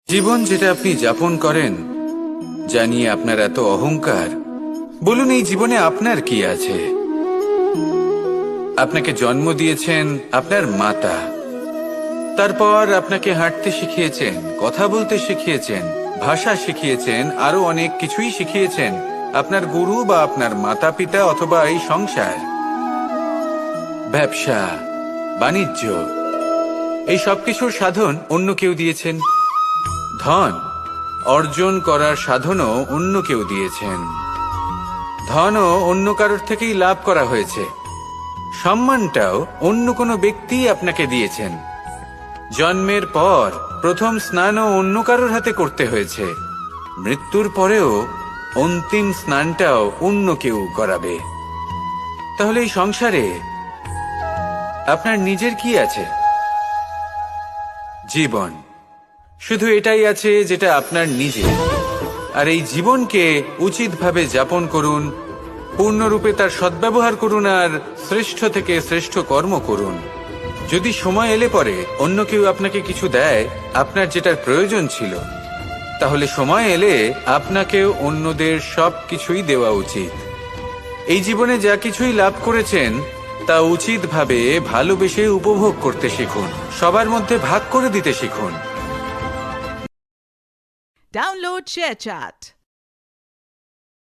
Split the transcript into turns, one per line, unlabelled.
জীবন যেটা আপনি যাপন করেন, জানিয়ে আপনার এত অহংকার, বলুন এই জীবনে আপনার কি আছে? আপনাকে জন্ম দিয়েছেন আপনার মাতা, তারপর আপনাকে হাঁটতে শিখিয়েছেন, কথা বলতে শিখিয়েছেন, ভাষা শিখিয়েছেন, আরো অনেক কিছুই শিখিয়েছেন আপনার গুরু বা আপনার মাতা পিতা অথবা এই সংসার। ব্যবসা, বাণিজ্য, এই সবকিছুর সাধন অন্য কেউ দিয়েছেন। ধন অর্জন করার সাধনও অন্য কেউ দিয়েছেন। ধনও অন্য কারোর থেকেই লাভ করা হয়েছে। সম্মানটাও অন্য কোনো ব্যক্তি আপনাকে দিয়েছেন। জন্মের পর প্রথম স্নানও অন্য কারোর হাতে করতে হয়েছে। মৃত্যুর পরেও অন্তিম স্নানটাও অন্য কেউ করাবে। তাহলে এই সংসারে আপনার নিজের কি আছে? জীবন। শুধু এটাই আছে যেটা আপনার নিজের। আর এই জীবনকে উচিতভাবে যাপন করুন, পূর্ণরূপে তার সদ্ব্যবহার করুন, আর শ্রেষ্ঠ থেকে শ্রেষ্ঠ কর্ম করুন। যদি সময় এলে পরে অন্য কেউ আপনাকে কিছু দেয় আপনার যেটার প্রয়োজন ছিল, তাহলে সময় এলে আপনাকেও অন্যদের সব কিছুই দেওয়া উচিত। এই জীবনে যা কিছুই লাভ করেছেন তা উচিতভাবে ভালোবেসে উপভোগ করতে শিখুন, সবার মধ্যে ভাগ করে দিতে শিখুন।
Download ShareChat.